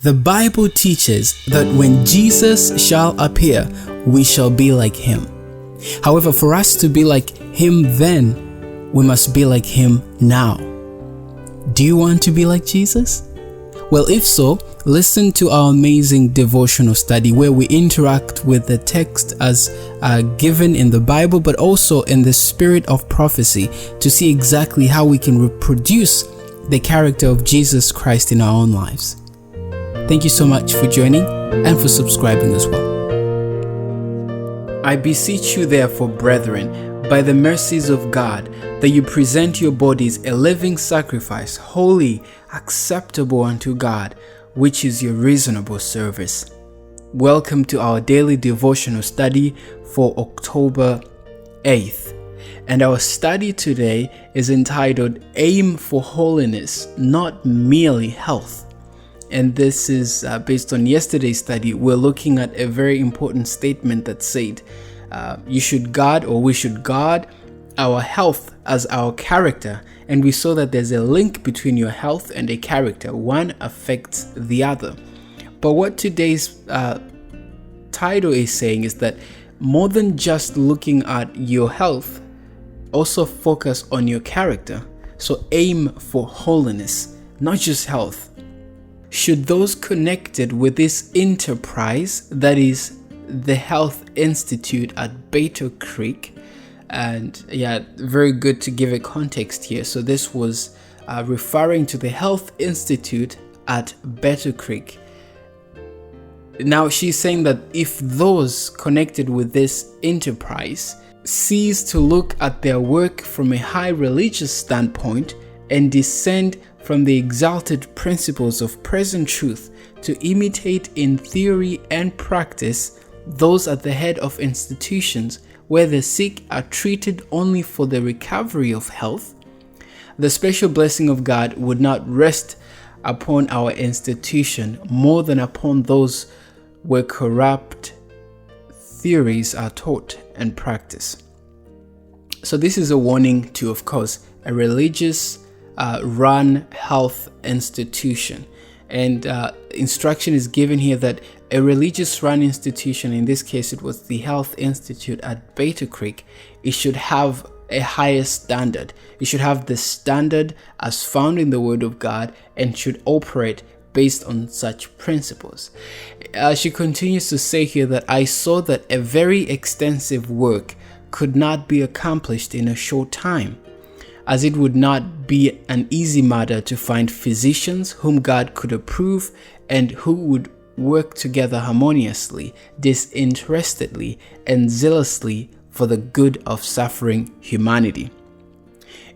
The Bible teaches that when Jesus shall appear, we shall be like him. However, for us to be like him then, we must be like him now. Do you want to be like Jesus? Well, if so, listen to our amazing devotional study where we interact with the text as given in the Bible, but also in the spirit of prophecy to see exactly how we can reproduce the character of Jesus Christ in our own lives. Thank you so much for joining and for subscribing as well. I beseech you therefore, brethren, by the mercies of God, that you present your bodies a living sacrifice, holy, acceptable unto God, which is your reasonable service. Welcome to our daily devotional study for October 8th. And our study today is entitled Aim for Holiness, Not Merely Health. And this is based on yesterday's study. We're looking at a very important statement that said we should guard our health as our character. And we saw that there's a link between your health and a character. One affects the other. But what today's title is saying is that more than just looking at your health, also focus on your character. So aim for holiness, not just health. Should those connected with this enterprise, that is the Health Institute at Bato Creek, and very good to give a context here. So this was referring to the Health Institute at Bato Creek. Now she's saying that if those connected with this enterprise cease to look at their work from a high religious standpoint and descend from the exalted principles of present truth to imitate in theory and practice those at the head of institutions where the sick are treated only for the recovery of health, the special blessing of God would not rest upon our institution more than upon those where corrupt theories are taught and practiced. So this is a warning to, of course, a religious run health institution, and instruction is given here that a religious run institution, in this case it was the Health Institute at Bato Creek, it should have a higher standard. It should have the standard as found in the Word of God and should operate based on such principles. She continues to say here that I saw that a very extensive work could not be accomplished in a short time, as it would not be an easy matter to find physicians whom God could approve and who would work together harmoniously, disinterestedly, and zealously for the good of suffering humanity.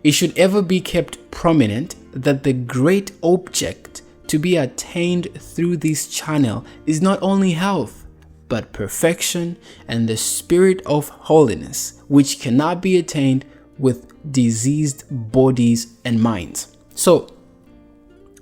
It should ever be kept prominent that the great object to be attained through this channel is not only health, but perfection and the spirit of holiness, which cannot be attained with diseased bodies and minds. So,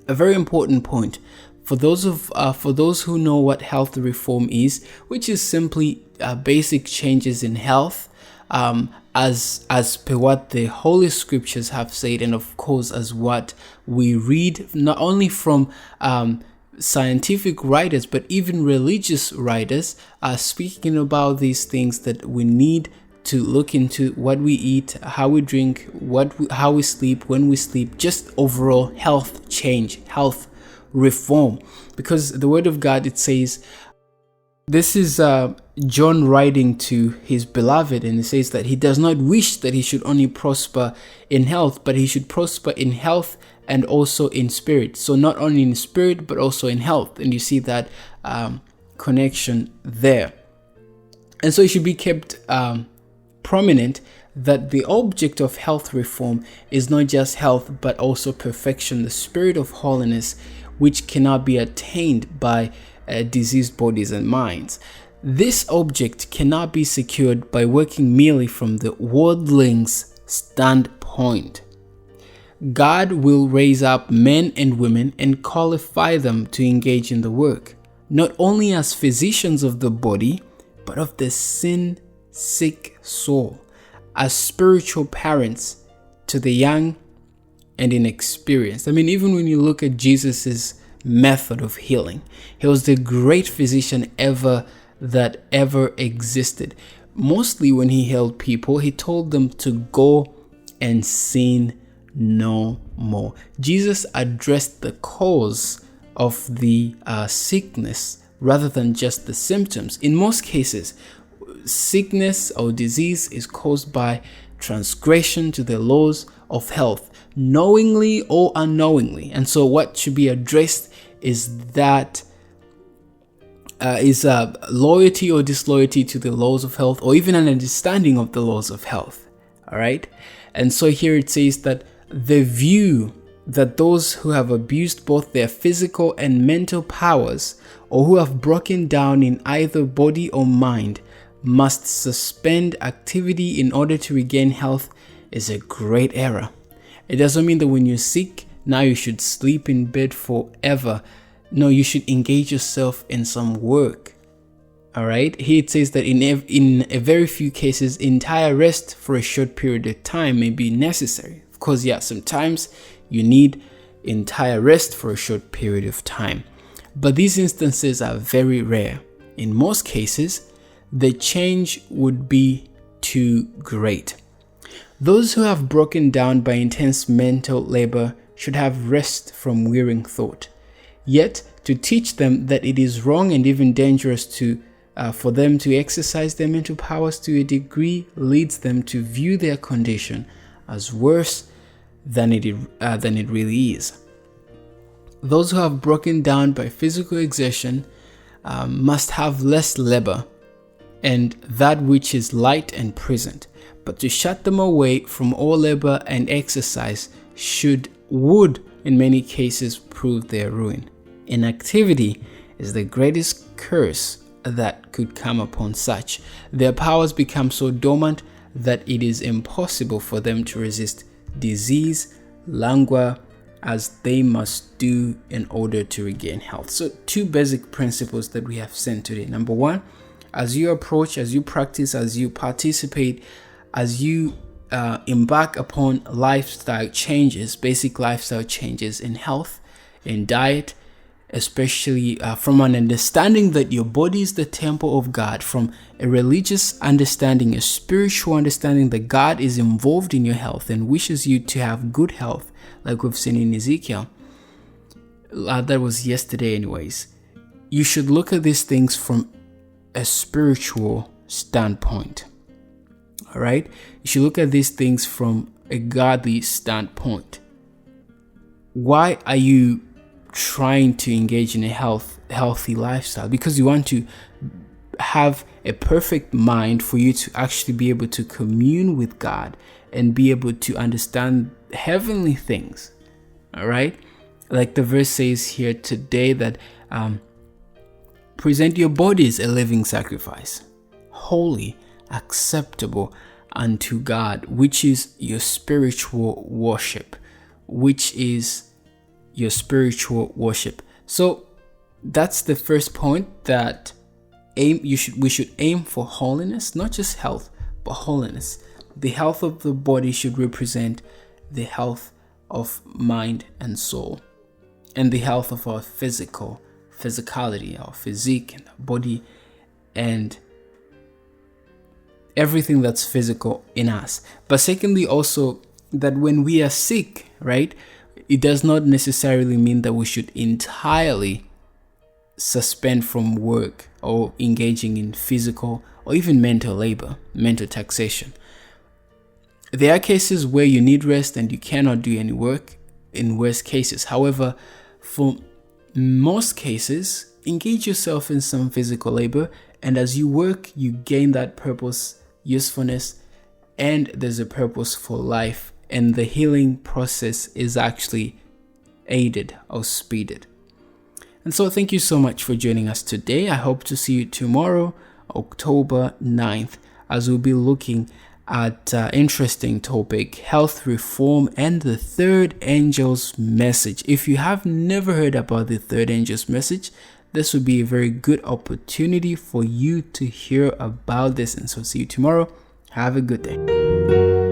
a very important point for those who know what health reform is, which is simply basic changes in health, as per what the Holy Scriptures have said, and of course as what we read not only from scientific writers but even religious writers are speaking about these things, that we need to look into what we eat, how we drink, how we sleep, when we sleep, just overall health change, health reform. Because the Word of God, it says, this is John writing to his beloved, and it says that he does not wish that he should only prosper in health, but he should prosper in health and also in spirit. So not only in spirit, but also in health. And you see that connection there. And so it should be kept prominent that the object of health reform is not just health, but also perfection, the spirit of holiness, which cannot be attained by diseased bodies and minds. This object cannot be secured by working merely from the worldling's standpoint. God will raise up men and women and qualify them to engage in the work, not only as physicians of the body, but of the sin-sick soul, as spiritual parents to the young and inexperienced. I mean, even when you look at Jesus's method of healing. He was the great physician that ever existed. Mostly when he healed people, he told them to go and sin no more. Jesus addressed the cause of the sickness rather than just the symptoms. In most cases, sickness or disease is caused by transgression to the laws of health, knowingly or unknowingly. And so what should be addressed is that loyalty or disloyalty to the laws of health, or even an understanding of the laws of health. All right. And so here it says that the view that those who have abused both their physical and mental powers, or who have broken down in either body or mind, must suspend activity in order to regain health is a great error. It doesn't mean that when you're sick, now you should sleep in bed forever. No, you should engage yourself in some work. All right. Here it says that in a very few cases, entire rest for a short period of time may be necessary. Of course, yeah, sometimes you need entire rest for a short period of time. But these instances are very rare. In most cases, the change would be too great. Those who have broken down by intense mental labor should have rest from wearying thought. Yet, to teach them that it is wrong and even dangerous for them to exercise their mental powers to a degree leads them to view their condition as worse than it really is. Those who have broken down by physical exertion must have less labor and that which is light and present, but to shut them away from all labor and exercise would in many cases prove their ruin. Inactivity is the greatest curse that could come upon such. Their powers become so dormant that it is impossible for them to resist disease, languor, as they must do in order to regain health. So 2 basic principles that we have seen today. Number 1, as you approach, as you practice, as you participate, as you embark upon lifestyle changes, basic lifestyle changes in health, in diet, especially from an understanding that your body is the temple of God, from a religious understanding, a spiritual understanding that God is involved in your health and wishes you to have good health, like we've seen in Ezekiel. That was yesterday anyways. You should look at these things from a spiritual standpoint. All right? You should look at these things from a godly standpoint. Why are you trying to engage in a healthy lifestyle? Because you want to have a perfect mind for you to actually be able to commune with God and be able to understand heavenly things. All right? Like the verse says here today that present your bodies a living sacrifice, holy, acceptable unto God, which is your spiritual worship, So that's the first point, that we should aim for holiness, not just health, but holiness. The health of the body should represent the health of mind and soul, and the health of our physicality, our physique and our body, and everything that's physical in us. But secondly, also that when we are sick, right, it does not necessarily mean that we should entirely suspend from work or engaging in physical or even mental labor, mental taxation. There are cases where you need rest and you cannot do any work, in worst cases. However, for most cases, engage yourself in some physical labor, and as you work, you gain that purpose, usefulness, and there's a purpose for life, and the healing process is actually aided or speeded. And so thank you so much for joining us today. I hope to see you tomorrow, October 9th, as we'll be looking at interesting topic, health reform and the third angel's message. If you have never heard about the third angel's message, this would be a very good opportunity for you to hear about this. And so see you tomorrow. Have a good day.